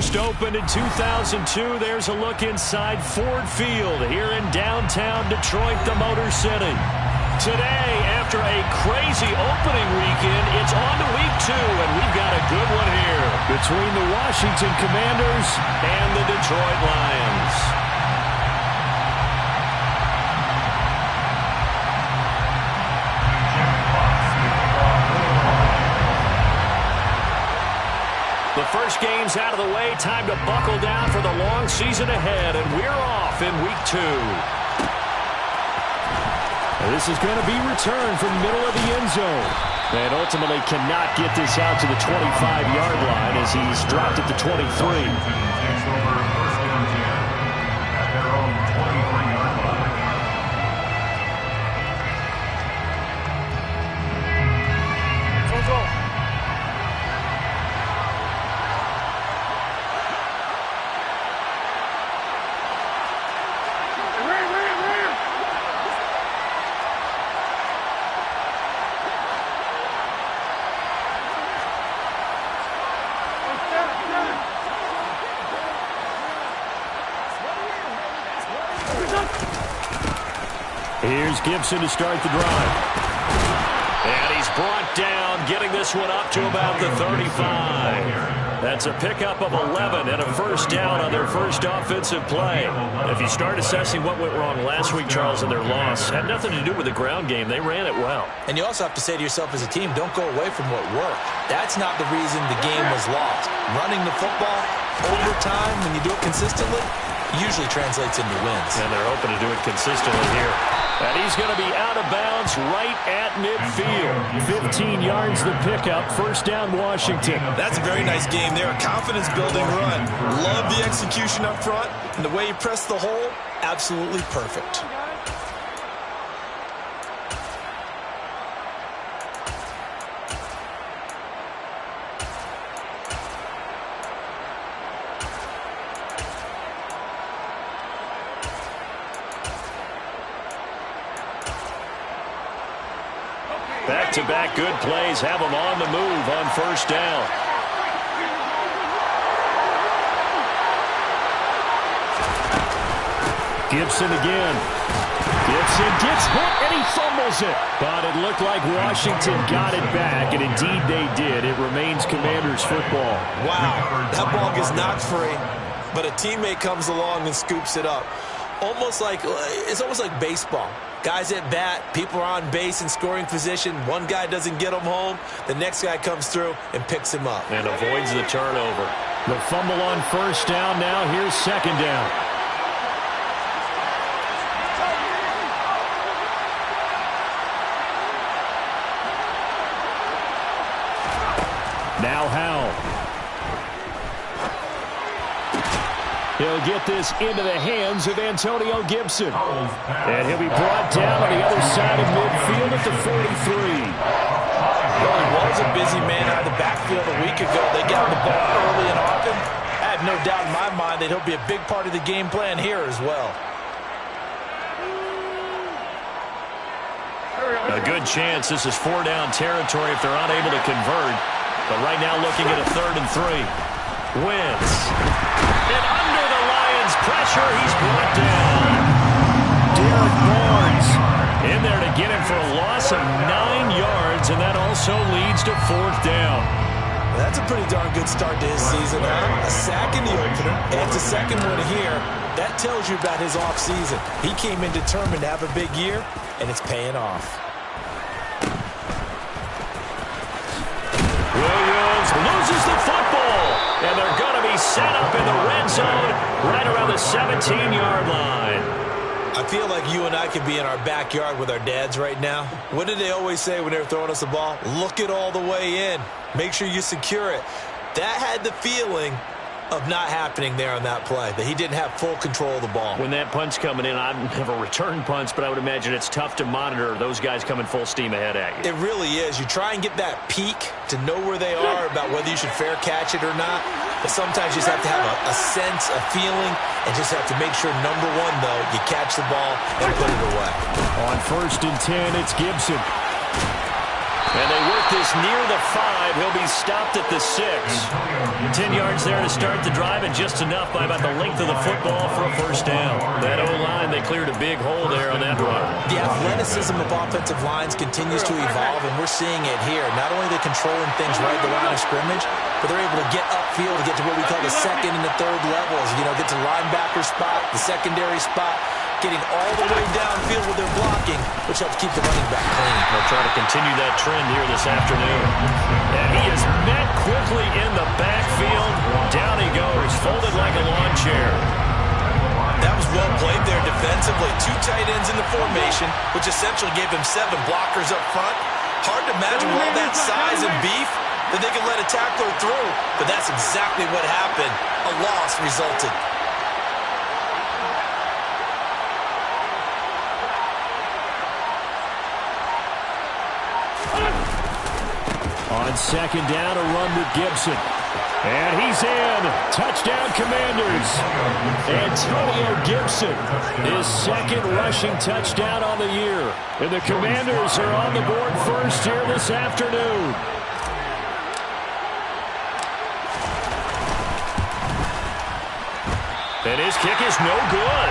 First opened in 2002. There's a look inside Ford Field here in downtown Detroit, the Motor City. Today, after a crazy opening weekend, it's on to week 2, and we've got a good one here between the Washington Commanders and the Detroit Lions. The first game's out of the way. Time to buckle down for the long season ahead, and we're off in week 2. This is going to be returned from the middle of the end zone. And ultimately cannot get this out to the 25-yard line as he's dropped at the 23. Here's Gibson to start the drive. And he's brought down, getting this one up to about the 35. That's a pickup of 11 and a first down on their first offensive play. If you start assessing what went wrong last week, Charles, in their loss, had nothing to do with the ground game. They ran it well. And you also have to say to yourself as a team, don't go away from what worked. That's not the reason the game was lost. Running the football over time, when you do it consistently, usually translates into wins. And they're hoping to do it consistently here. And he's going to be out of bounds right at midfield. 15 yards the pickup. First down, Washington. That's a very nice game there. A confidence-building run. Love the execution up front. And the way he pressed the hole, absolutely perfect. Back-to-back good plays have them on the move on first down. Gibson again. Gibson gets hit and he fumbles it. But it looked like Washington got it back, and indeed they did. It remains Commanders football. Wow, that ball gets knocked free, but a teammate comes along and scoops it up. It's almost like baseball. Guys at bat, people are on base in scoring position. One guy doesn't get him home. The next guy comes through and picks him up. And avoids the turnover. The fumble on first down. Now here's second down. Now Howell. He'll get this into the hands of Antonio Gibson. And he'll be brought down on the other side of midfield at the 43. Well, he was a busy man out of the backfield a week ago. They got the ball early and often. I have no doubt in my mind that he'll be a big part of the game plan here as well. A good chance this is 4-down territory if they're unable to convert. But right now looking at a 3rd and 3. Wins. And under the Lions' pressure, he's brought down. Derek Barnes in there to get him for a loss of 9 yards, and that also leads to 4th down. That's a pretty darn good start to his season, huh? A sack in the opener, and it's a second one here. That tells you about his offseason. He came in determined to have a big year, and it's paying off. Williams loses the football, and they're going to be set up in the red zone right around the 17-yard line. I feel like you and I could be in our backyard with our dads right now. What did they always say when they were throwing us the ball? Look it all the way in. Make sure you secure it. That had the feeling of not happening there on that play, that he didn't have full control of the ball. When that punt's coming in, I've never returned punts, but I would imagine it's tough to monitor those guys coming full steam ahead at you. It really is. You try and get that peek to know where they are about whether you should fair catch it or not, but sometimes you just have to have a sense, a feeling, and just have to make sure, number one, though, you catch the ball and put it away. On 1st and 10, it's Gibson. And they work this near the 5. He'll be stopped at the 6. 10 yards there to start the drive, and just enough by about the length of the football for a first down. That O-line, they cleared a big hole there on that run. The athleticism of offensive lines continues to evolve, and we're seeing it here. Not only are they controlling things right at the line of scrimmage, but they're able to get upfield to get to what we call the second and the third levels. You know, get to linebacker spot, the secondary spot, getting all the way downfield with their blocking, which helps keep the running back clean. They'll try to continue that trend here this afternoon. And he is met quickly in the backfield. Down he goes, folded like a lawn chair. That was well played there defensively. 2 tight ends in the formation, which essentially gave them 7 blockers up front. Hard to imagine with all that size and beef that they could let a tackler through. But that's exactly what happened. A loss resulted. On second down, a run with Gibson. And he's in. Touchdown, Commanders. Antonio Gibson, his second rushing touchdown on the year. And the Commanders are on the board first here this afternoon. And his kick is no good.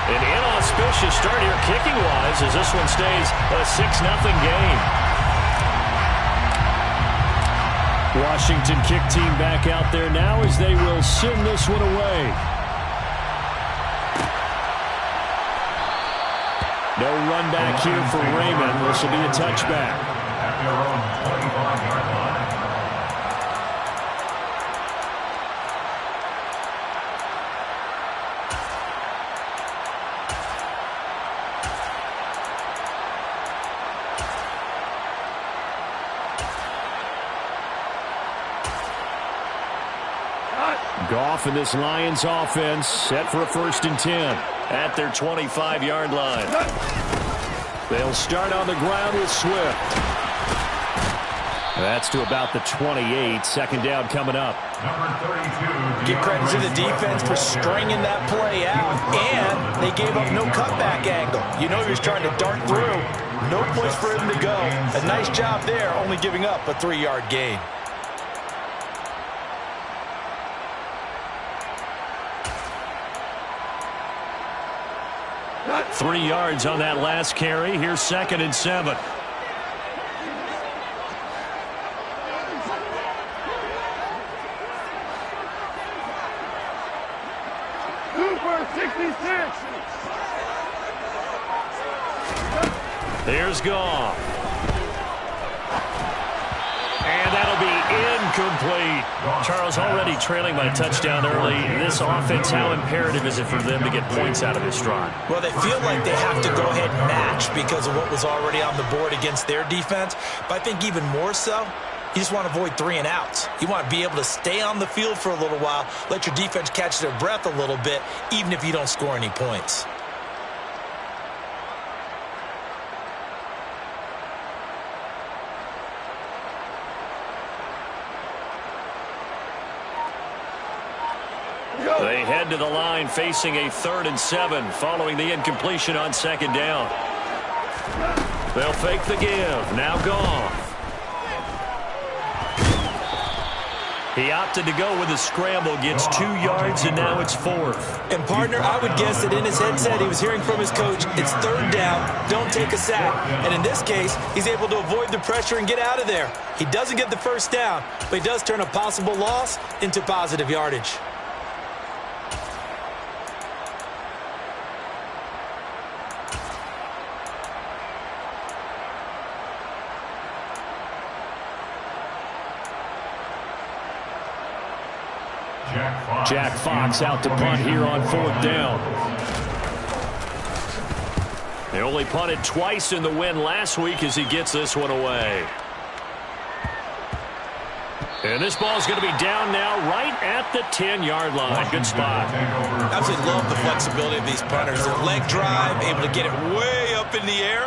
An inauspicious start here kicking-wise as this one stays a 6-0 game. Washington kick team back out there now as they will send this one away. No run back here for Raymond. This will be a touchback. Goff and this Lions offense set for a 1st and 10 at their 25-yard line. They'll start on the ground with Swift. That's to about the 28. Second down coming up. Give credit to the defense for stringing that play out, and they gave up no cutback angle. You know he was trying to dart through. No place for him to go. A nice job there, only giving up a 3-yard gain. 3 yards on that last carry. Here's 2nd and 7. There's Goff. And that'll be incomplete. Charles, already trailing by a touchdown early. This offense, how imperative is it for them to get points out of this drive? Well, they feel like they have to go ahead and match because of what was already on the board against their defense. But I think even more so, you just want to avoid 3 and outs. You want to be able to stay on the field for a little while, let your defense catch their breath a little bit, even if you don't score any points. They head to the line facing a 3rd and 7 following the incompletion on 2nd down. They'll fake the give. Now Goff. He opted to go with a scramble, gets 2 yards, and now it's 4th. And, partner, I would guess that in his headset he was hearing from his coach, it's 3rd down, don't take a sack. And in this case, he's able to avoid the pressure and get out of there. He doesn't get the 1st down, but he does turn a possible loss into positive yardage. Jack Fox out to punt here on 4th down. They only punted twice in the win last week as he gets this one away. And this ball's going to be down now right at the 10-yard line. Good spot. Absolutely love the flexibility of these punters. Their leg drive, able to get it way up in the air,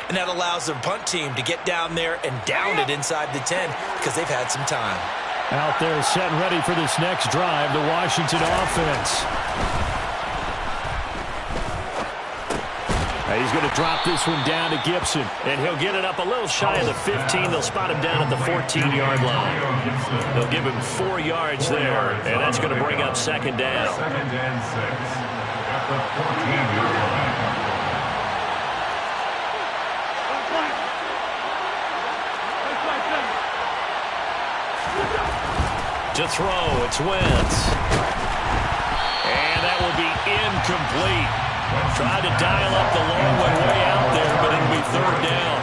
and that allows their punt team to get down there and down it inside the 10 because they've had some time. Out there set and ready for this next drive, the Washington offense. He's going to drop this one down to Gibson. And he'll get it up a little shy of the 15. They'll spot him down at the 14-yard line. They'll give him 4 yards there, and that's going to bring up second down. Second and 6 at the 14-yard line. To throw, it's Wentz. And that will be incomplete. Tried to dial up the long one way out there, but it'll be third down.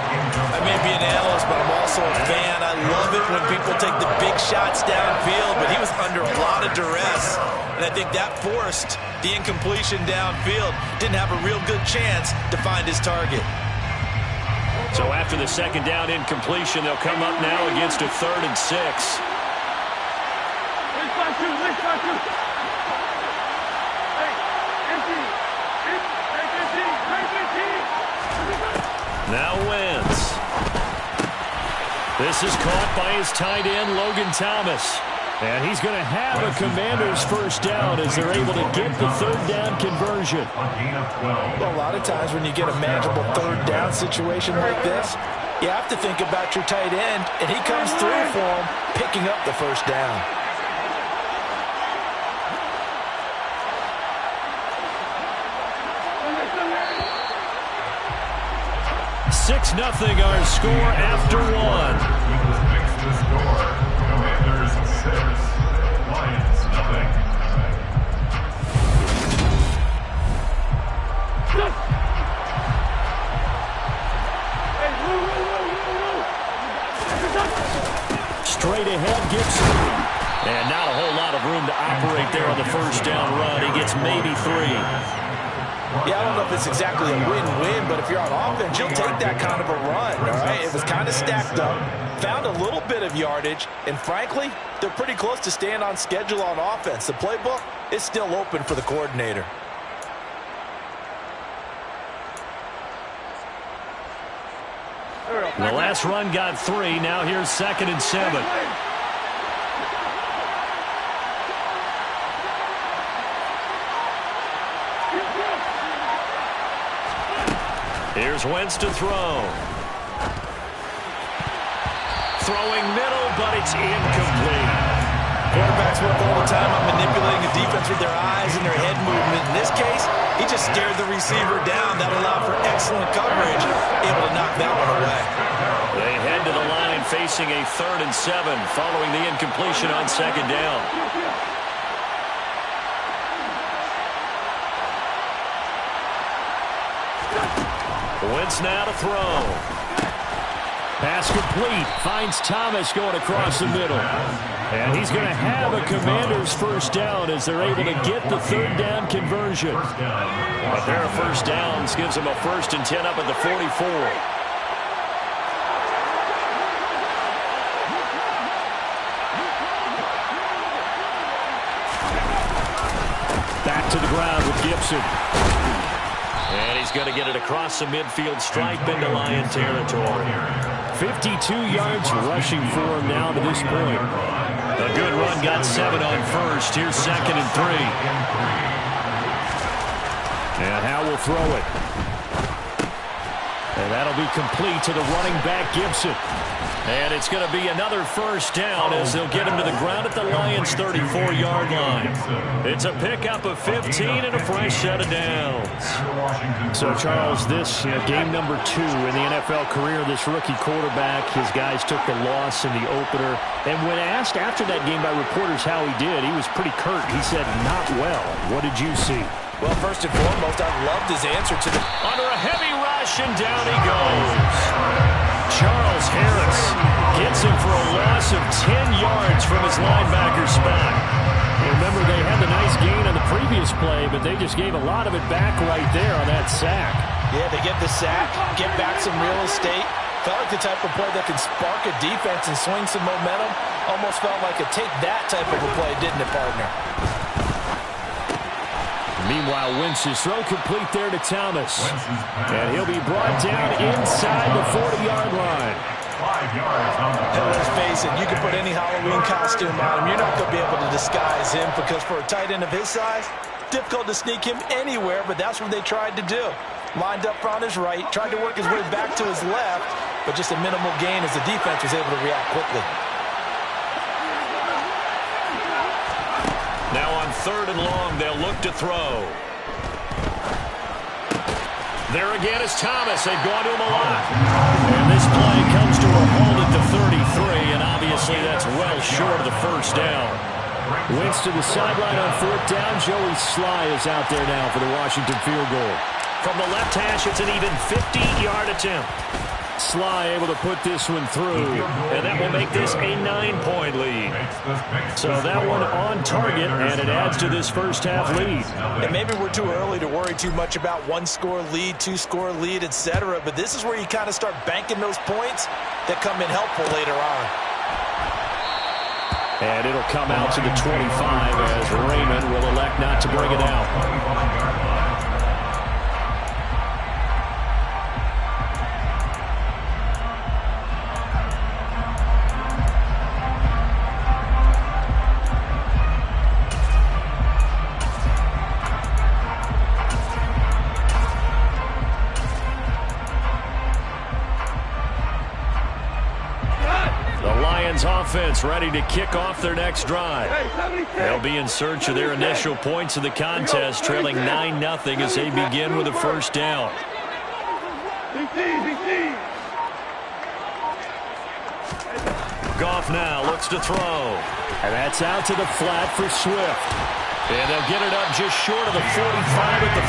I may be an analyst, but I'm also a fan. I love it when people take the big shots downfield, but he was under a lot of duress. And I think that forced the incompletion downfield. Didn't have a real good chance to find his target. So after the second down incompletion, they'll come up now against a 3rd and 6. Now Wentz. This is caught by his tight end, Logan Thomas. And he's going to have a Commander's first down as they're able to get the 3rd down conversion. Well, a lot of times when you get a manageable 3rd down situation like this, you have to think about your tight end, and he comes through for him, picking up the first down. 6-0 our score after 1. Eagles mix the score. Commanders 6, Lions nothing. Straight ahead, Gibson. And not a whole lot of room to operate there on the first down run. He gets maybe 3. Yeah, I don't know if it's exactly a win-win, but if you're on offense, you'll take that kind of a run, all right? It was kind of stacked up, found a little bit of yardage, and frankly, they're pretty close to staying on schedule on offense. The playbook is still open for the coordinator. The last run got 3. Now here's 2nd and 7. Here's Wentz to throw. Throwing middle, but it's incomplete. Quarterbacks work all the time on manipulating the defense with their eyes and their head movement. In this case, he just stared the receiver down. That allowed for excellent coverage, able to knock that one away. They head to the line facing a 3rd and 7 following the incompletion on 2nd down. Wentz now to throw. Pass complete. Finds Thomas going across the middle. And he's going to have a Commander's first down as they're able to get the 3rd down conversion. A pair of first downs gives them a 1st and 10 up at the 44. Back to the ground with Gibson. And he's going to get it across the midfield stripe into Lion territory. 52 yards rushing for him now to this point. A good run got 7 on first. Here's 2nd and 3. And Howe will throw it. And that'll be complete to the running back, Gibson. And it's going to be another first down as they'll get him to the ground at the Lions' 34-yard line. It's a pickup of 15 and a fresh set of downs. So, Charles, this game number 2 in the NFL career, this rookie quarterback, his guys took the loss in the opener. And when asked after that game by reporters how he did, he was pretty curt. He said, not well. What did you see? Well, first and foremost, I loved his answer to the... Under a heavy rush, and down he goes. Charles Harris gets him for a loss of 10 yards from his linebacker spot. Remember, they had the nice gain on the previous play, but they just gave a lot of it back right there on that sack. Yeah, they get the sack, get back some real estate. Felt like the type of play that can spark a defense and swing some momentum. Almost felt like a take-that type of a play, didn't it, partner? Meanwhile, Wentz's throw complete there to Thomas. And he'll be brought down inside the 40-yard line. 5 yards on the And let's face it, you can put any Halloween costume on him. You're not going to be able to disguise him because for a tight end of his size, difficult to sneak him anywhere, but that's what they tried to do. lined up on his right, tried to work his way back to his left, but just a minimal gain as the defense was able to react quickly. Now on 3rd and long, they'll look to throw. There again is Thomas. They've gone to him a lot. And this play comes to a halt at the 33, and obviously that's well short of the first down. Wentz to the sideline on 4th down. Joey Sly is out there now for the Washington field goal. From the left hash, it's an even 50-yard attempt. Sly able to put this one through, and that will make this a 9-point lead. So that one on target, and it adds to this first half lead. And maybe we're too early to worry too much about 1-score lead, 2-score lead, etc. But this is where you kind of start banking those points that come in helpful later on. And it'll come out to the 25 as Raymond will elect not to bring it out. Offense ready to kick off their next drive. They'll be in search of their initial points of the contest, trailing 9-0 as they begin with a first down. Goff now looks to throw. And that's out to the flat for Swift. And they'll get it up just short of the 45 at the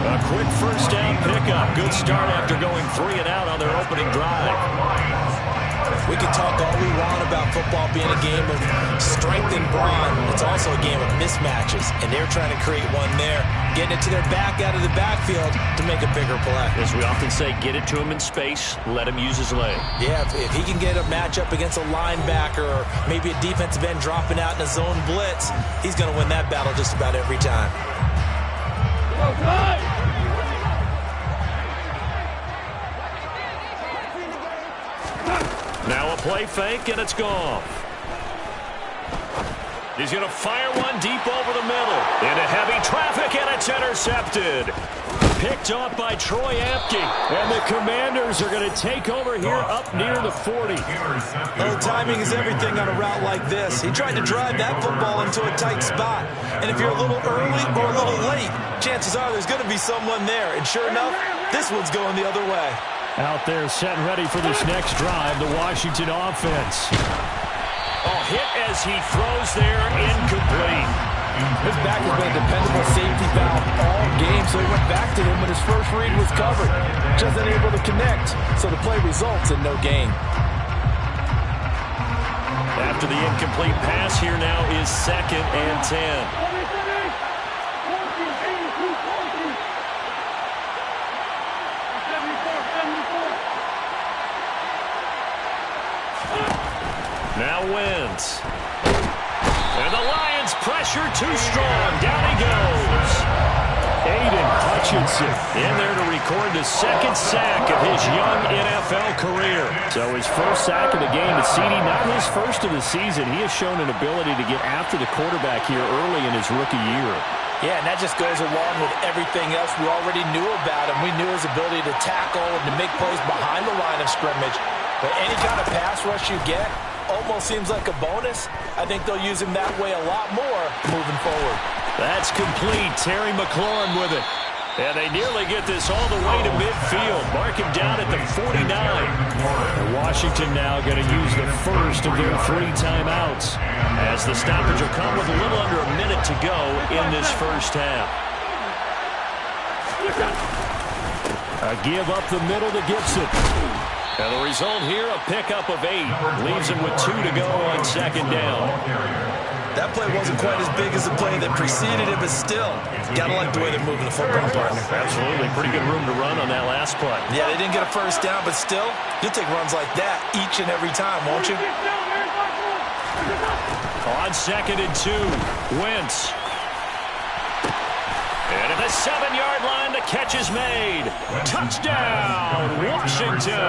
44. A quick first down pickup. Good start after going 3 and out on their opening drive. We can talk all we want about football being a game of strength and brawn. It's also a game of mismatches, and they're trying to create one there, getting it to their back out of the backfield to make a bigger play. As we often say, get it to him in space, let him use his leg. Yeah, if he can get a matchup against a linebacker or maybe a defensive end dropping out in a zone blitz, he's going to win that battle just about every time. Now a play fake, and it's gone. He's going to fire one deep over the middle. Into heavy traffic, and it's intercepted. Picked off by Troy Apke. And the Commanders are going to take over here up near the 40. Well, timing is everything on a route like this. He tried to drive that football into a tight spot. And if you're a little early or a little late, chances are there's going to be someone there. And sure enough, this one's going the other way. Out there set ready for this next drive, the Washington offense. Oh, hit as he throws there, incomplete. His back has been a dependable safety valve all game, so he went back to him when his first read was covered. Just unable to connect, so the play results in no gain. After the incomplete pass, here now is 2nd and 10. Now Wentz. And the Lions pressure too strong. Down he goes. Aiden Hutchinson in there to record the 2nd sack of his young NFL career. So his first sack of the game to CD, not his first of the season. He has shown an ability to get after the quarterback here early in his rookie year. Yeah, and that just goes along with everything else we already knew about him. We knew his ability to tackle and to make plays behind the line of scrimmage. But any kind of pass rush you get almost seems like a bonus. I think they'll use him that way a lot more moving forward. That's complete. Terry McLaurin with it. And they nearly get this all the way to midfield. Mark him down at the 49. And Washington now going to use the first of their 3 timeouts, as the stoppage will come with a little under a minute to go in this first half. A give up the middle to Gibson. And the result here, a pickup of 8. Leaves him with 2 to go on 2nd down. That play wasn't quite as big as the play that preceded it, but still, gotta like the way they're moving the football, partner. Absolutely. Pretty good room to run on that last play. Yeah, they didn't get a first down, but still, you'll take runs like that each and every time, won't you? On 2nd and 2, Wentz. And at the 7-yard line, the catch is made. Touchdown, Washington.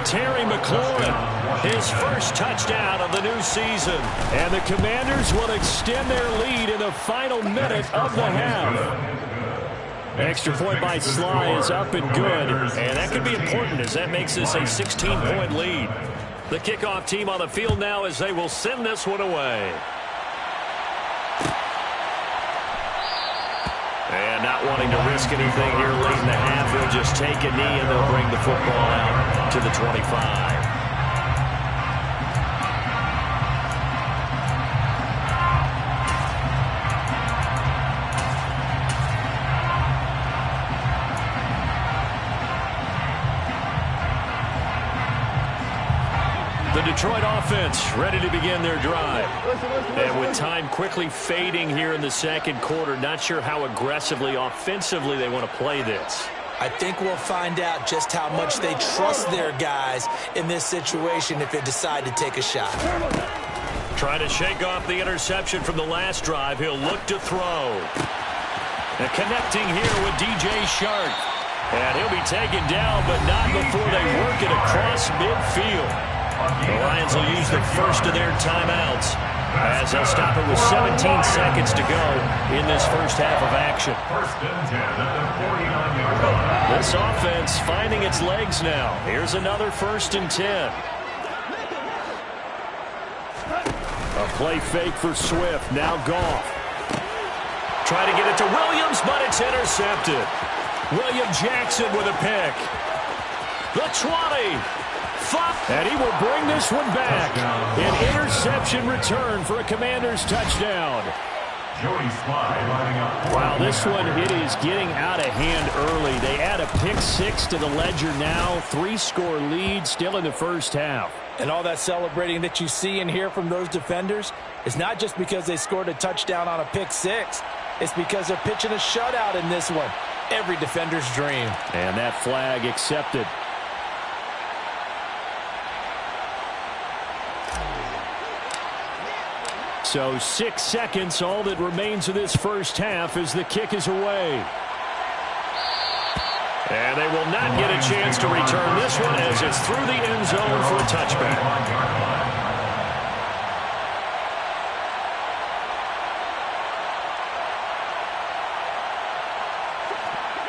Terry McLaurin, his first touchdown of the new season. And the Commanders will extend their lead in the final minute of the half. Extra point by Sly is up and good, and that could be important as that makes this a 16-point lead. The kickoff team on the field now as they will send this one away. And not wanting to risk anything here late in the half, they'll just take a knee and they'll bring the football out to the 25. The Detroit offense ready to begin their drive. And with time quickly fading here in the second quarter, not sure how aggressively, offensively they want to play this. I think we'll find out just how much they trust their guys in this situation if they decide to take a shot. Trying to shake off the interception from the last drive. He'll look to throw. And connecting here with DJ Shark. And he'll be taken down, but not before they work it across midfield. The Lions will use the first of their timeouts as they'll stop it with 17 seconds to go in this first half of action. First and 10 at the 49-yard line. This offense finding its legs now. Here's another first and 10. A play fake for Swift. Now Goff. Trying to get it to Williams, but it's intercepted. William Jackson with a pick. The 20. And he will bring this one back. An interception return for a Commanders touchdown. Wow, this one, it is getting out of hand early. They add a pick six to the ledger now. 3-score lead still in the first half. And all that celebrating that you see and hear from those defenders is not just because they scored a touchdown on a pick six. It's because they're pitching a shutout in this one. Every defender's dream. And that flag accepted. So 6 seconds, all that remains of this first half as the kick is away. And they will not get a chance to return this one as it's through the end zone for a touchback.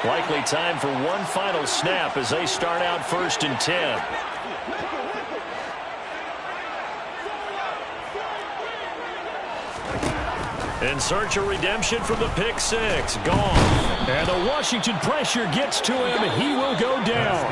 Likely time for one final snap as they start out first and 10. In search of redemption from the pick six. Gone. And the Washington pressure gets to him. He will go down.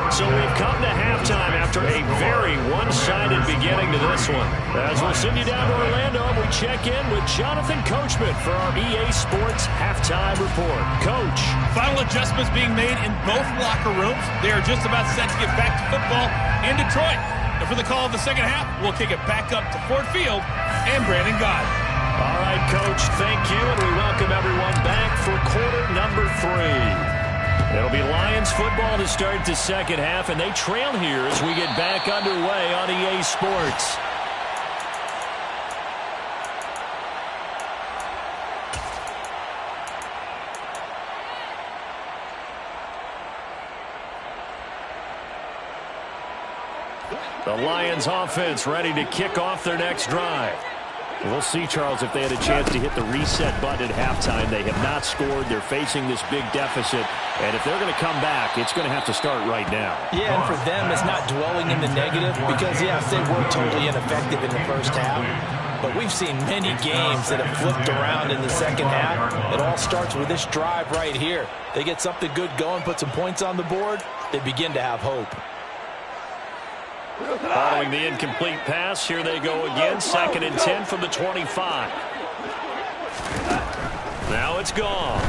So we've come to halftime after a very one-sided beginning to this one. As we'll send you down to Orlando, we check in with Jonathan Coachman for our EA Sports Halftime Report. Coach. Final adjustments being made in both locker rooms. They are just about set to get back to football in Detroit. And for the call of the second half, we'll kick it back up to Ford Field and Brandon Gott. All right, Coach, thank you, and we welcome everyone back for quarter number 3. It'll be Lions football to start the second half, and they trail here as we get back underway on EA Sports. The Lions offense ready to kick off their next drive. We'll see, Charles, if they had a chance to hit the reset button at halftime. They have not scored. They're facing this big deficit. And if they're going to come back, it's going to have to start right now. Yeah, and for them, it's not dwelling in the negative because, yes, they were totally ineffective in the first half. But we've seen many games that have flipped around in the second half. It all starts with this drive right here. They get something good going, put some points on the board, they begin to have hope. Following the incomplete pass, here they go again. Second and 10 from the 25. Now it's gone.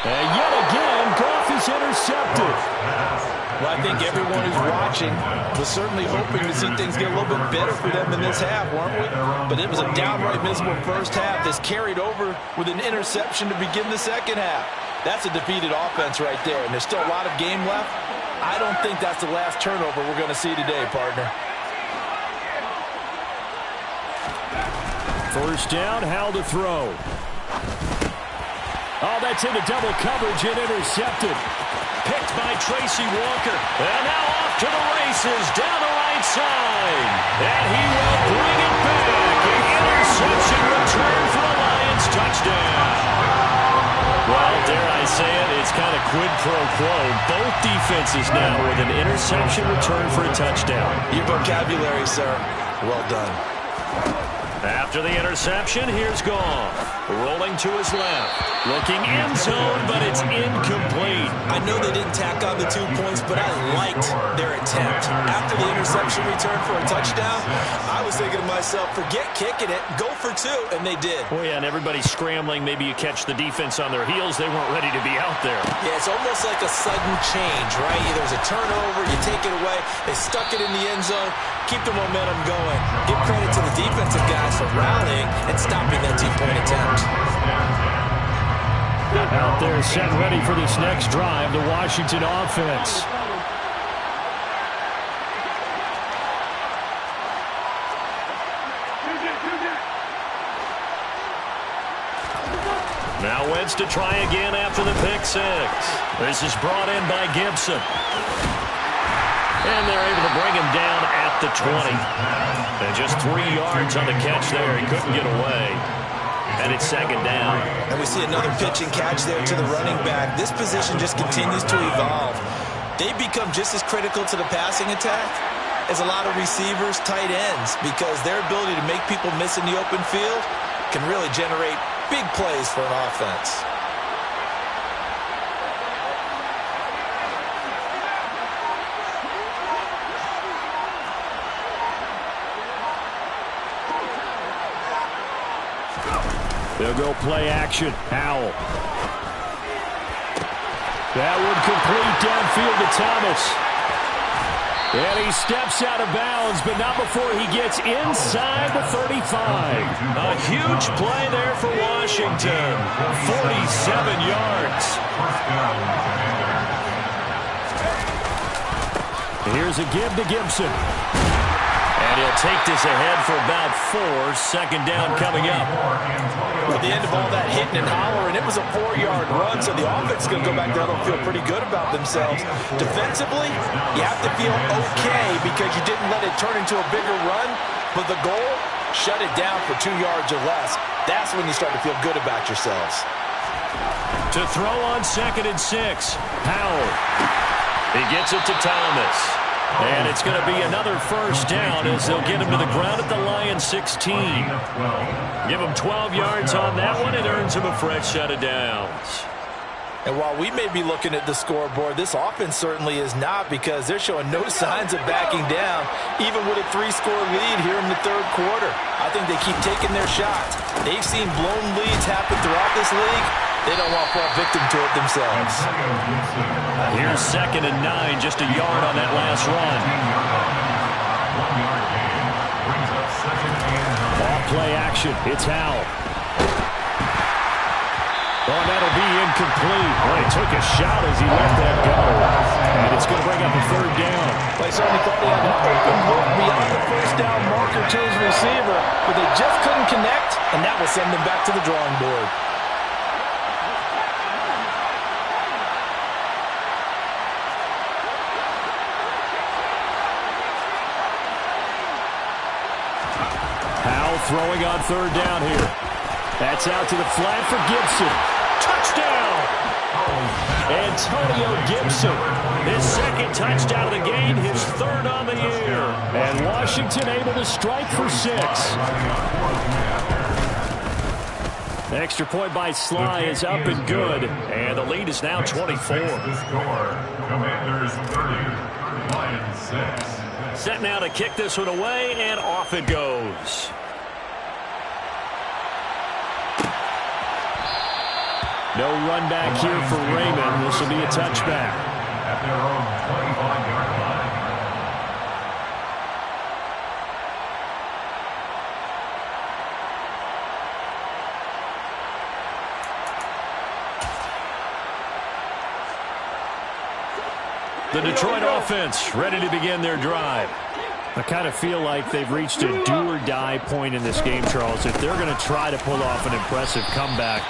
And yet again, Goff is intercepted. Well, I think everyone who's watching was certainly hoping to see things get a little bit better for them in this half, weren't we? But it was a downright miserable first half that's carried over with an interception to begin the second half. That's a defeated offense right there, and there's still a lot of game left. I don't think that's the last turnover we're going to see today, partner. First down, Howell to throw. Oh, that's into double coverage and intercepted. Picked by Tracy Walker. And now off to the races down the right side. And he will bring it back. An interception return for the Lions. Touchdown. say it, it's kind of quid pro quo. Both defenses now with an interception return for a touchdown. Your vocabulary, sir. Well done. After the interception, here's Goff. Rolling to his left. Looking end zone, but it's incomplete. I know they didn't tack on the 2 points, but I liked their attempt. After the interception return for a touchdown, I was thinking to myself, forget kicking it, go for 2, and they did. Oh, yeah, and everybody's scrambling. Maybe you catch the defense on their heels. They weren't ready to be out there. Yeah, it's almost like a sudden change, right? There's a turnover, you take it away, they stuck it in the end zone, keep the momentum going. Give credit to the defensive guys for rallying and stopping that 2-point attempt. Out there set ready for this next drive, the Washington offense. Now Wentz to try again after the pick 6. This is brought in by Gibson. And they're able to bring him down at the 20. And just 3 yards on the catch there. He couldn't get away. And it's second down. And we see another pitch and catch there to the running back. This position just continues to evolve. They become just as critical to the passing attack as a lot of receivers, tight ends, because their ability to make people miss in the open field can really generate big plays for an offense. They'll go play action. Howell. That would complete downfield to Thomas. And he steps out of bounds, but not before he gets inside the 35. A huge play there for Washington. 47 yards. Here's a give to Gibson. And he'll take this ahead for about 4. Second down coming up. At the end of all that hitting and hollering, it was a 4-yard run, so the offense is going to go back there and feel pretty good about themselves. Defensively, you have to feel okay because you didn't let it turn into a bigger run, but the goal, shut it down for 2 yards or less. That's when you start to feel good about yourselves. To throw on 2nd and 6. Howell. He gets it to Thomas. And it's going to be another first down as they'll get him to the ground at the Lions 16. Give him 12 yards on that one. It earns him a fresh set of downs. And while we may be looking at the scoreboard, this offense certainly is not, because they're showing no signs of backing down, even with a 3-score lead here in the 3rd quarter. I think they keep taking their shots. They've seen blown leads happen throughout this league. They don't want to fall victim to it themselves. Here's 2nd and 9, just a yard on that last run. Off play action, it's Howell. Oh, that'll be incomplete. Well, he took a shot as he let that go. And it's going to bring up a 3rd down. They certainly thought he had an open look beyond the first down marker to his receiver, but they just couldn't connect, and that will send them back to the drawing board. Howell throwing on 3rd down here. That's out to the flat for Gibson. Touchdown! Antonio Gibson. His 2nd touchdown of the game, his 3rd on the year. And Washington able to strike for 6. The extra point by Sly is up and good. And the lead is now 24. Commanders 30, Lions 6. Set now to kick this one away, and off it goes. No run back here for Raymond. This will be a touchback. At their own 25-yard line. The Detroit offense ready to begin their drive. I kind of feel like they've reached a do-or-die point in this game, Charles. If they're going to try to pull off an impressive comeback,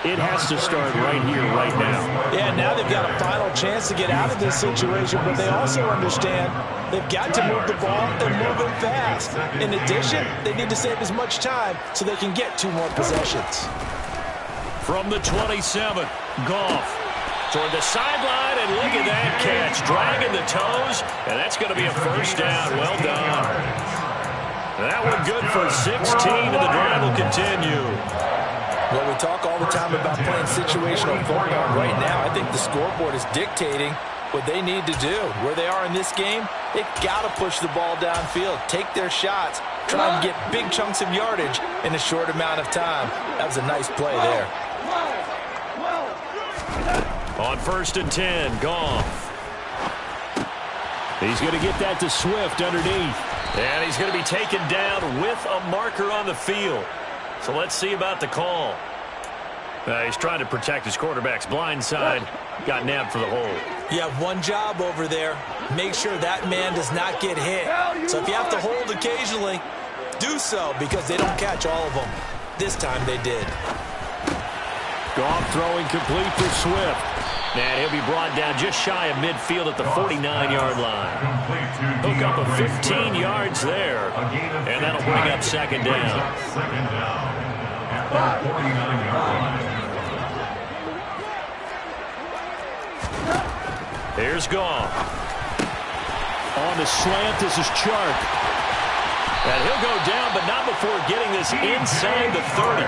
it has to start right here, right now. Yeah, now they've got a final chance to get out of this situation, but they also understand they've got to move the ball and move it fast. In addition, they need to save as much time so they can get 2 more possessions. From the 27, Goff. Toward the sideline, and look at that catch. Dragging the toes, and that's going to be a first down. Well done. That one good for 16, and the drive will continue. Well, we talk all the time about playing situational football. Right now, I think the scoreboard is dictating what they need to do. Where they are in this game, they've got to push the ball downfield, take their shots, try and get big chunks of yardage in a short amount of time. That was a nice play there. On 1st and 10, Goff. He's going to get that to Swift underneath. And he's going to be taken down with a marker on the field. So let's see about the call. He's trying to protect his quarterback's blind side. Got nabbed for the hold. You have one job over there. Make sure that man does not get hit. So if you have to hold occasionally, do so, because they don't catch all of them. This time they did. Goff throwing complete for Swift. And he'll be brought down just shy of midfield at the 49-yard line. Hook up of 15 yards there. And that'll bring up second down. At the 49-yard line. Here's Goff. On the slant, this is Chark. And he'll go down, but not before getting this inside the 30.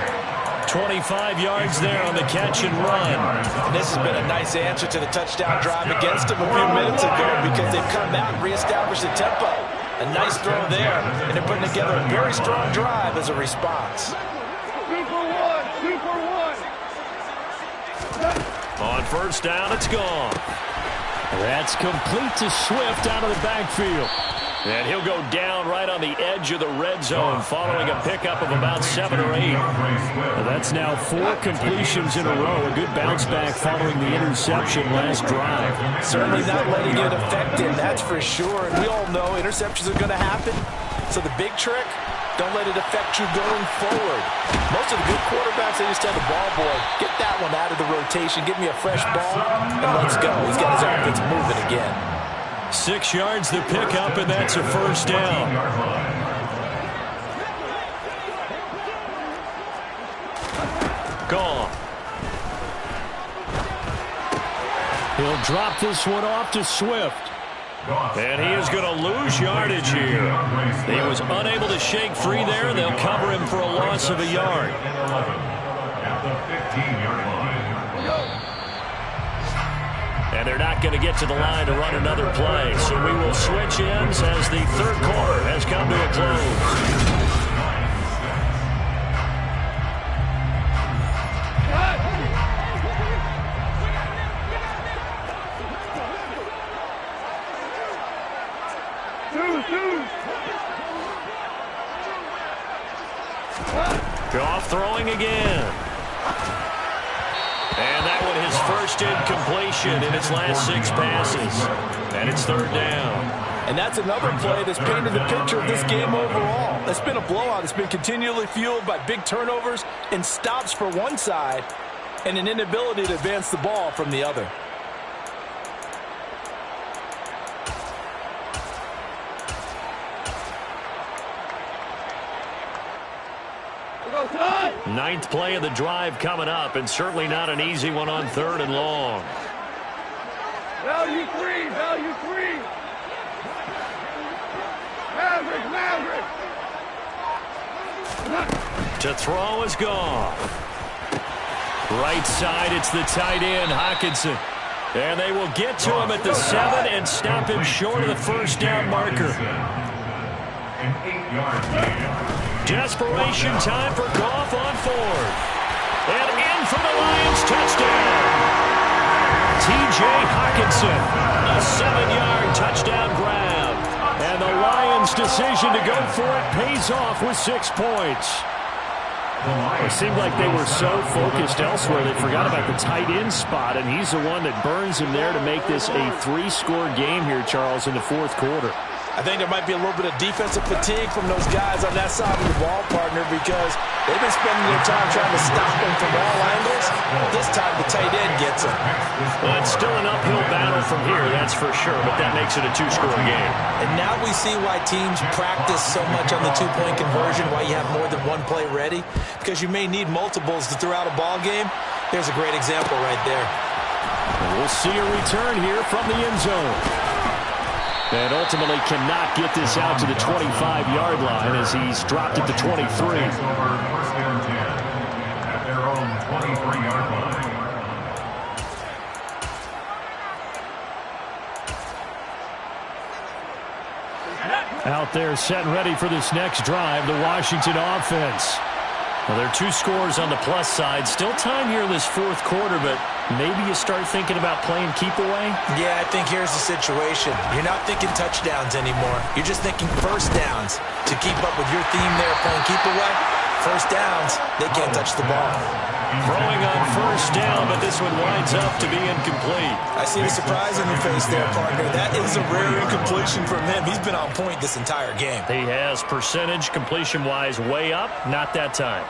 25 yards there on the catch and run. And this has been a nice answer to the touchdown drive against them a few minutes ago, because they've come out and reestablished the tempo. A nice throw there, and they're putting together a very strong drive as a response. 2 for 1, 2 for 1. On first down, it's gone. That's complete to Swift out of the backfield. And he'll go down right on the edge of the red zone following a pickup of about 7 or 8. Well, that's now 4 completions in a row. A good bounce back following the interception last drive. Certainly not letting it affect him, that's for sure. And we all know interceptions are going to happen. So the big trick, don't let it affect you going forward. Most of the good quarterbacks, they just tell the ball boy, get that one out of the rotation, give me a fresh ball, and let's go. He's got his offense moving again. 6 yards the pickup, and that's a first down. Gone. He'll drop this one off to Swift. And he is going to lose yardage here. He was unable to shake free there. They'll cover him for a loss of a yard. At the 15-yard line. And they're not going to get to the line to run another play. So we will switch ends as the third quarter has come to a close. Goff throwing again. And that one his first incompletion in its last 6 passes. And it's third down. And that's another play that's painted the picture of this game overall. It's been a blowout. It's been continually fueled by big turnovers and stops for one side and an inability to advance the ball from the other. Ninth play of the drive coming up, and certainly not an easy one on 3rd and long. Value 3, value 3. Maverick. To throw is Goff. Right side, it's the tight end, Hockenson. And they will get to him at the 7 and stop him short of the first down marker. An 8-yard gain. Desperation time for Goff on 4th. And in for the Lions touchdown. T.J. Hockenson, a 7-yard touchdown grab. And the Lions' decision to go for it pays off with 6 points. It seemed like they were so focused elsewhere they forgot about the tight end spot, and he's the one that burns him there to make this a 3-score game here, Charles, in the 4th quarter. I think there might be a little bit of defensive fatigue from those guys on that side of the ball, partner, because they've been spending their time trying to stop them from all angles. This time the tight end gets them. Well, it's still an uphill battle from here, that's for sure, but that makes it a 2-score game. And now we see why teams practice so much on the 2-point conversion, why you have more than one play ready, because you may need multiples to throw out a ball game. There's a great example right there. And we'll see a return here from the end zone. And ultimately cannot get this out to the 25-yard line as he's dropped it to 23. First and 10 at their own 23-yard line. Out there set and ready for this next drive, the Washington offense. Well, there are 2 scores on the plus side. Still time here in this fourth quarter, but maybe you start thinking about playing keep away? Yeah, I think here's the situation. You're not thinking touchdowns anymore. You're just thinking first downs. To keep up with your theme there, playing keep away, first downs, they can't touch the ball. Throwing on first down, but this one winds up to be incomplete. I see the surprise on your face there, partner. That is a rare incompletion from him. He's been on point this entire game. He has percentage completion-wise way up, not that time.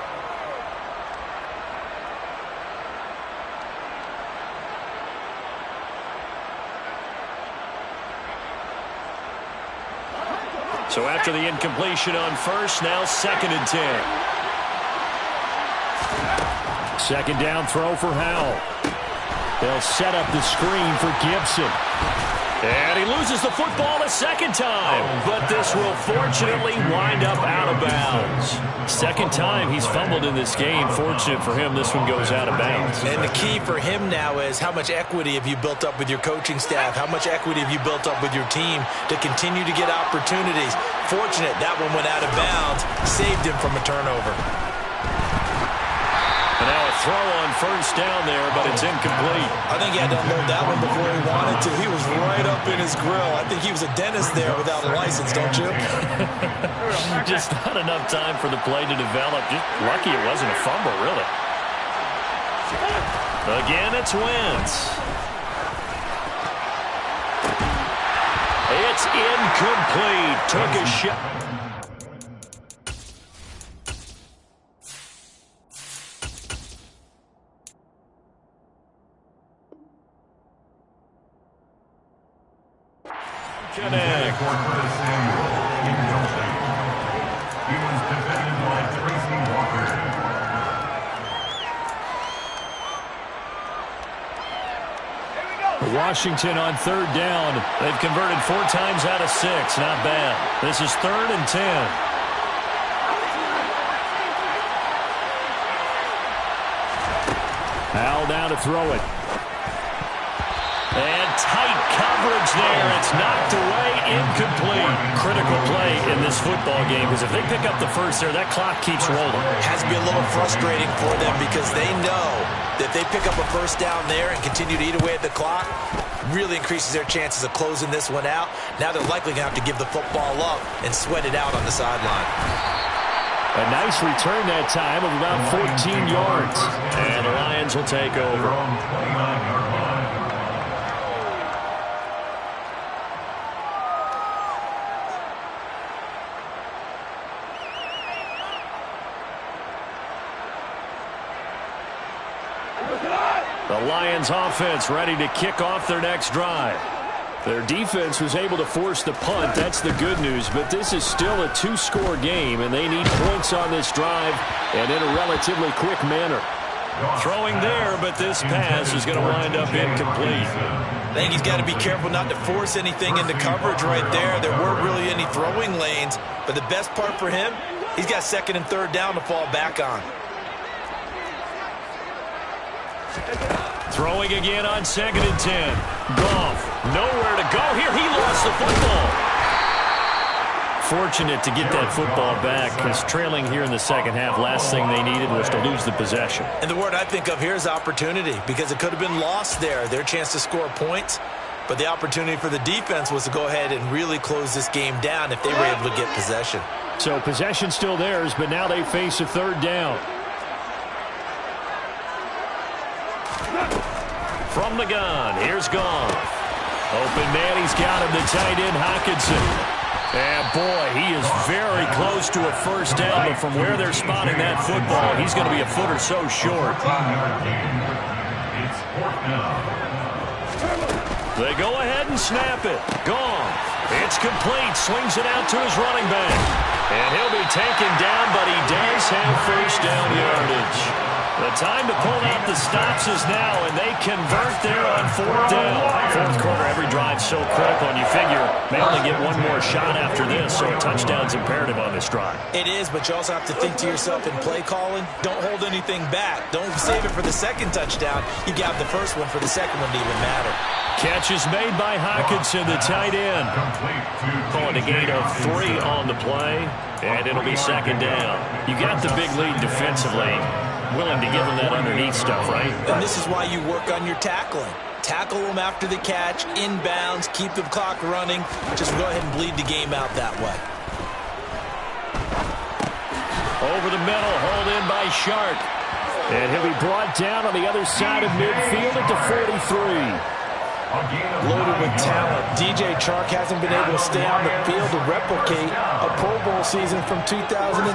So after the incompletion on first, now 2nd and 10. Second down throw for Howell. They'll set up the screen for Gibson. And he loses the football a second time. But this will fortunately wind up out of bounds. Second time he's fumbled in this game. Fortunate for him, this one goes out of bounds. And the key for him now is how much equity have you built up with your coaching staff? How much equity have you built up with your team to continue to get opportunities? Fortunate that one went out of bounds. Saved him from a turnover. And now a throw on first down there, but it's incomplete. I think he had to unload that one before he wanted to. He was right up in his grill. I think he was a dentist there without a license, don't you? Just not enough time for the play to develop. Just lucky it wasn't a fumble, really. Again, it's Wentz. It's incomplete. Took a shot. Connect. Washington on 3rd down. They've converted 4 times out of 6. Not bad. This is 3rd and 10. Howell down to throw it. And tight coverage there. It's knocked away, incomplete. Critical play in this football game because if they pick up the first there, that clock keeps rolling. Has to be a little frustrating for them because they know that if they pick up a first down there and continue to eat away at the clock, really increases their chances of closing this one out. Now they're likely going to have to give the football up and sweat it out on the sideline. A nice return that time of about 14 yards. And the Lions will take over. The Lions offense ready to kick off their next drive. Their defense was able to force the punt. That's the good news. But this is still a 2-score game, and they need points on this drive and in a relatively quick manner. Throwing there, but this pass is going to wind up incomplete. I think he's got to be careful not to force anything into coverage right there. There weren't really any throwing lanes. But the best part for him, he's got 2nd and 3rd down to fall back on. Throwing again on 2nd and 10. Goff, nowhere to go here. He lost the football. Fortunate to get that football back because trailing here in the second half, last thing they needed was to lose the possession. And the word I think of here is opportunity because it could have been lost there. Their chance to score points. But the opportunity for the defense was to go ahead and really close this game down if they were able to get possession. So possession still theirs, but now they face a 3rd down. From the gun, here's Goff. Open man, he's got him, the tight end, Hockenson. And boy, he is very close to a first down, but from where they're spotting that football, he's going to be a foot or so short. They go ahead and snap it. Goff. It's complete. Swings it out to his running back. And he'll be taken down, but he does have first down yardage. The time to pull out the stops is now, and they convert there on 4th down. Fourth quarter, every drive so critical, and you figure may only get one more shot after this, so a touchdown's imperative on this drive. It is, but you also have to think to yourself in play calling, don't hold anything back. Don't save it for the second touchdown. You got the first one for the second one to even matter. Catch is made by Hockenson, the tight end. Calling a gain of 3 on the play, and it'll be second down. You got the big lead defensively. Willing to give them that underneath stuff, right? And this is why you work on your tackling. Tackle them after the catch, inbounds, keep the clock running. Just go ahead and bleed the game out that way. Over the middle, hauled in by Sharp. And he'll be brought down on the other side of midfield at the 43. Loaded with talent. DJ Chark hasn't been able to stay on the field to replicate a Pro Bowl season from 2019.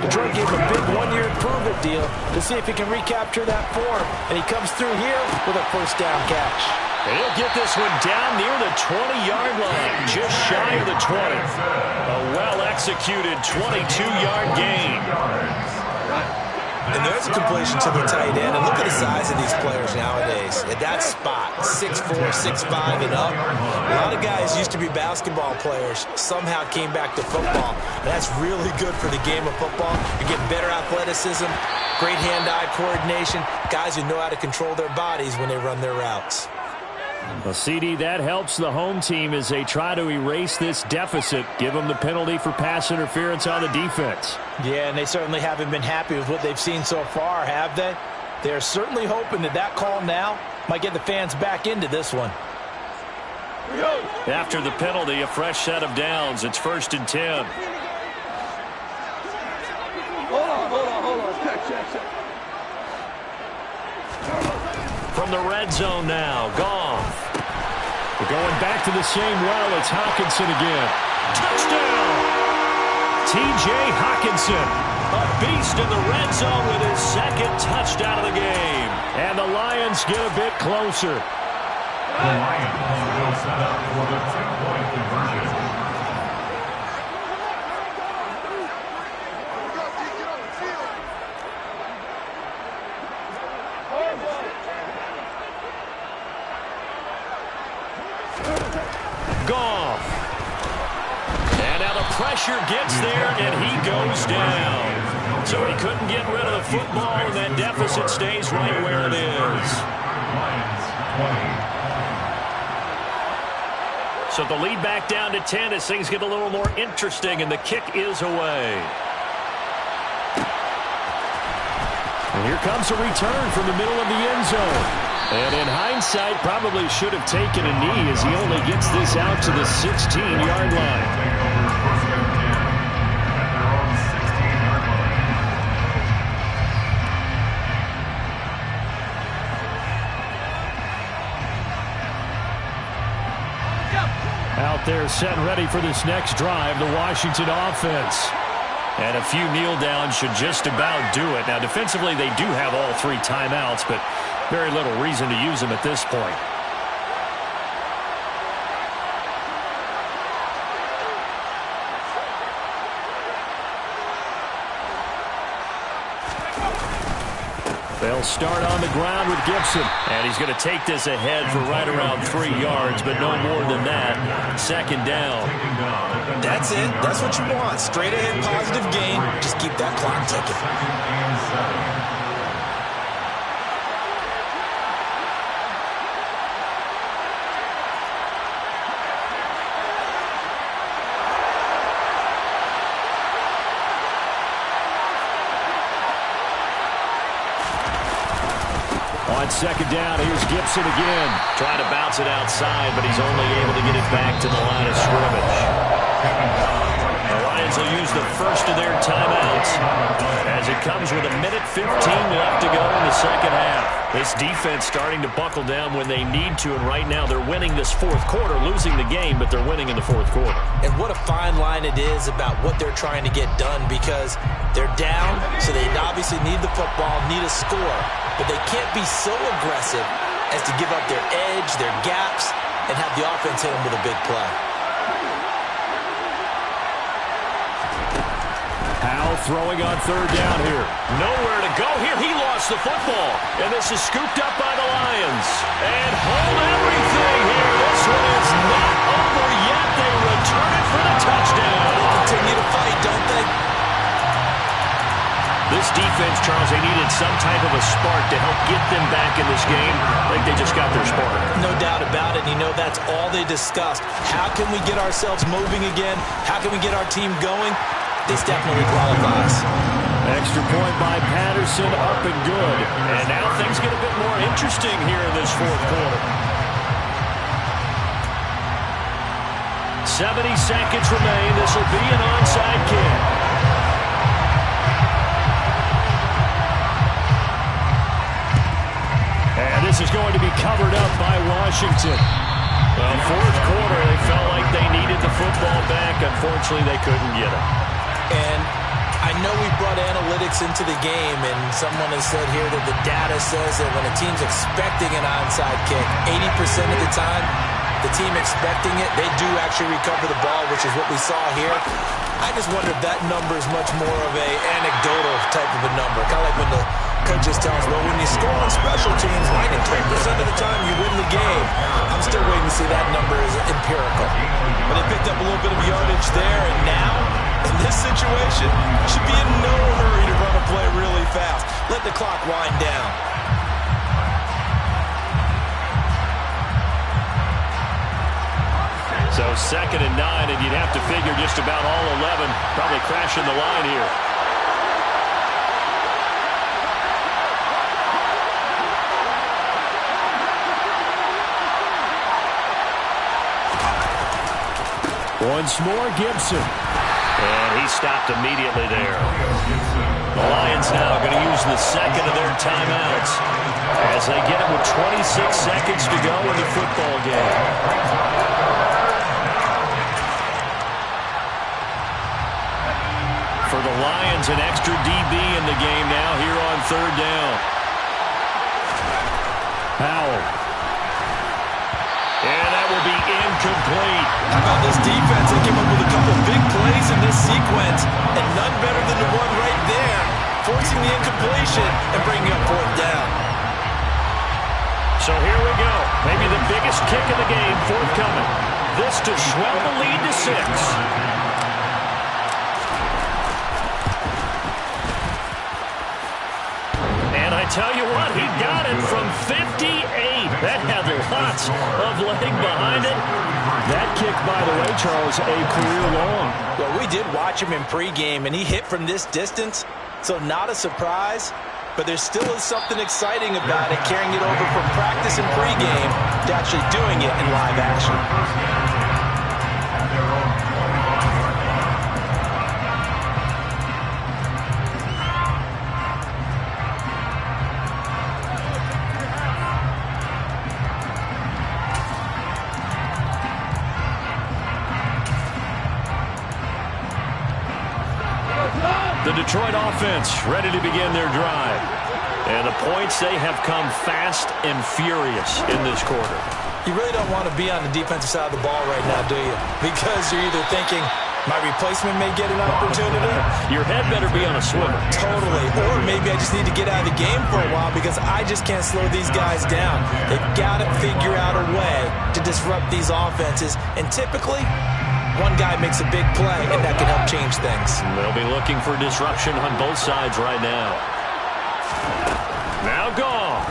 Detroit gave him a big one-year improvement deal to see if he can recapture that form. And he comes through here with a first down catch. And he'll get this one down near the 20-yard line, just shy of the 20. A well-executed 22-yard gain. And there's a completion to the tight end. And look at the size of these players nowadays. At that spot, 6'4", 6'5", and up. A lot of guys used to be basketball players, somehow came back to football. And that's really good for the game of football. You're getting better athleticism, great hand-eye coordination, guys who know how to control their bodies when they run their routes. Well, CD, that helps the home team as they try to erase this deficit, give them the penalty for pass interference on the defense. Yeah, and they certainly haven't been happy with what they've seen so far, have they? They're certainly hoping that that call now might get the fans back into this one. After the penalty, a fresh set of downs. It's 1st and 10. Hold on. Check. From the red zone now, Goff. We're going back to the same well. It's Hockenson again. Touchdown! T.J. Hockenson, a beast in the red zone with his second touchdown of the game. And the Lions get a bit closer. The Lions will set up for the 2-point conversion. Goff. And now the pressure gets there, and he goes down. So he couldn't get rid of the football, and that deficit stays right where it is. Lions 20. So the lead back down to 10 as things get a little more interesting, and the kick is away. And here comes a return from the middle of the end zone. And in hindsight, probably should have taken a knee as he only gets this out to the 16-yard line. Take over 1st and 10 at their own 16-yard line. Out there set and ready for this next drive, the Washington offense. And a few kneel downs should just about do it. Now, defensively, they do have all 3 timeouts, but very little reason to use them at this point. They'll start on the ground with Gibson. And he's going to take this ahead for right around 3 yards, but no more than that. Second down. That's it. That's what you want. Straight ahead, positive gain. Just keep that clock ticking. On second down, here's Gibson again. Trying to bounce it outside, but he's only able to get it back to the line of scrimmage. The Lions will use the first of their timeouts as it comes with 1:15 left to go in the second half. This defense starting to buckle down when they need to, and right now they're winning this fourth quarter, losing the game, but they're winning in the fourth quarter. And what a fine line it is about what they're trying to get done, because they're down, so they obviously need the football, need a score, but they can't be so aggressive as to give up their edge, their gaps, and have the offense hit them with a big play. Powell Bell throwing on third down here. Nowhere to go here. He lost the football. And this is scooped up by the Lions. And hold everything here. This one is not over yet. They return it for the touchdown. They continue to fight, don't they? This defense, Charles, they needed some type of a spark to help get them back in this game. I think they just got their spark. No doubt about it. You know, that's all they discussed. How can we get ourselves moving again? How can we get our team going? This definitely qualifies. Extra point by Patterson, up and good. And now things get a bit more interesting here in this fourth quarter. 70 seconds remain. This will be an onside kick. And this is going to be covered up by Washington. Well, fourth quarter, they felt like they needed the football back. Unfortunately, they couldn't get it. And I know we brought analytics into the game, and someone has said here that the data says that when a team's expecting an onside kick, 80% of the time, the team expecting it, they do actually recover the ball, which is what we saw here. I just wonder if that number is much more of a anecdotal type of a number. Kind of like when the coaches tell us, well, when you score on special teams, 93% of the time you win the game. I'm still waiting to see that number is empirical. But they picked up a little bit of yardage there, and now, in this situation, should be in no hurry to run a play really fast. Let the clock wind down. So 2nd and 9, and you'd have to figure just about all 11 probably crashing the line here. Once more, Gibson. And he stopped immediately there. The Lions now going to use the second of their timeouts as they get it with 26 seconds to go in the football game. For the Lions, an extra DB in the game now here on third down. Powell. And that will be incomplete. How about this defense? They came up with a couple big plays in this sequence, and none better than the one right there, forcing the incompletion and bringing up fourth down. So here we go. Maybe the biggest kick of the game forthcoming. This to swell the lead to 6. I tell you what, he got it from 58. That had lots of leg behind it. That kick, by the way, Charles, a career long. Well, we did watch him in pregame, and he hit from this distance, so not a surprise. But there still is something exciting about it, carrying it over from practice and pregame to actually doing it in live action. The Detroit offense ready to begin their drive. And the points, they have come fast and furious in this quarter. You really don't want to be on the defensive side of the ball right now, do you? Because you're either thinking, my replacement may get an opportunity. Your head better be on a swivel. Totally. Or maybe I just need to get out of the game for a while because I just can't slow these guys down. They've got to figure out a way to disrupt these offenses. And typically, one guy makes a big play, and that can help change things. They'll be looking for disruption on both sides right now. Now Goff.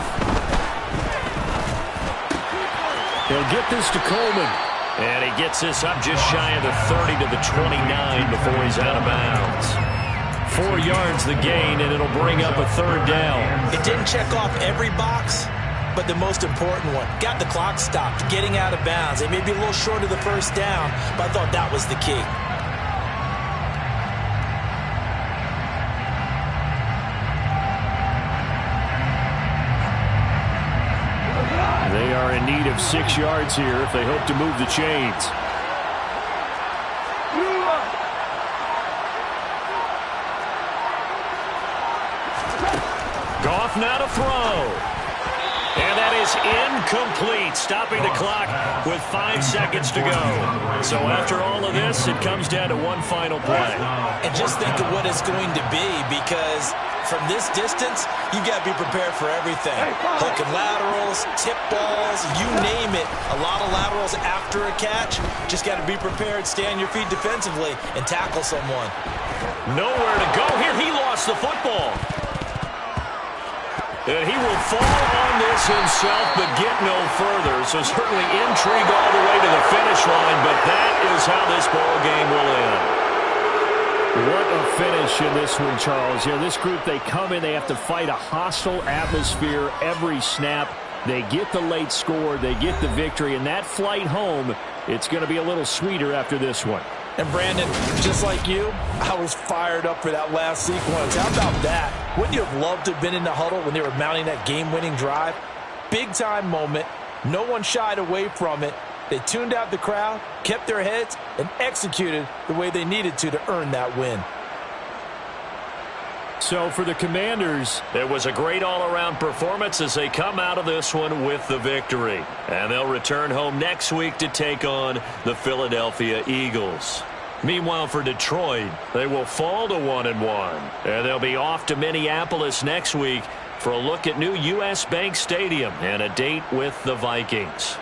He'll get this to Coleman. And he gets this up just shy of the 30 to the 29 before he's out of bounds. 4 yards the gain, and it'll bring up a third down. It didn't check off every box, but the most important one. Got the clock stopped, getting out of bounds. They may be a little short of the first down, but I thought that was the key. They are in need of 6 yards here if they hope to move the chains. Goff now to throw. And that is is incomplete, stopping the clock with 5 seconds to go. So after all of this, it comes down to one final play. And just think of what it's going to be, because from this distance, you've got to be prepared for everything. Hook and laterals, tip balls, you name it. A lot of laterals after a catch. Just got to be prepared, stay on your feet defensively, and tackle someone. Nowhere to go here. He lost the football. And he will fall on this himself, but get no further. So certainly intrigue all the way to the finish line, but that is how this ball game will end. What a finish in this one, Charles. You know, this group, they come in, they have to fight a hostile atmosphere every snap. They get the late score, they get the victory, and that flight home, it's going to be a little sweeter after this one. And Brandon, just like you, I was fired up for that last sequence. How about that? Wouldn't you have loved to have been in the huddle when they were mounting that game-winning drive? Big-time moment. No one shied away from it. They tuned out the crowd, kept their heads, and executed the way they needed to earn that win. So for the Commanders, it was a great all-around performance as they come out of this one with the victory. And they'll return home next week to take on the Philadelphia Eagles. Meanwhile, for Detroit, they will fall to 1-1. And they'll be off to Minneapolis next week for a look at new U.S. Bank Stadium and a date with the Vikings.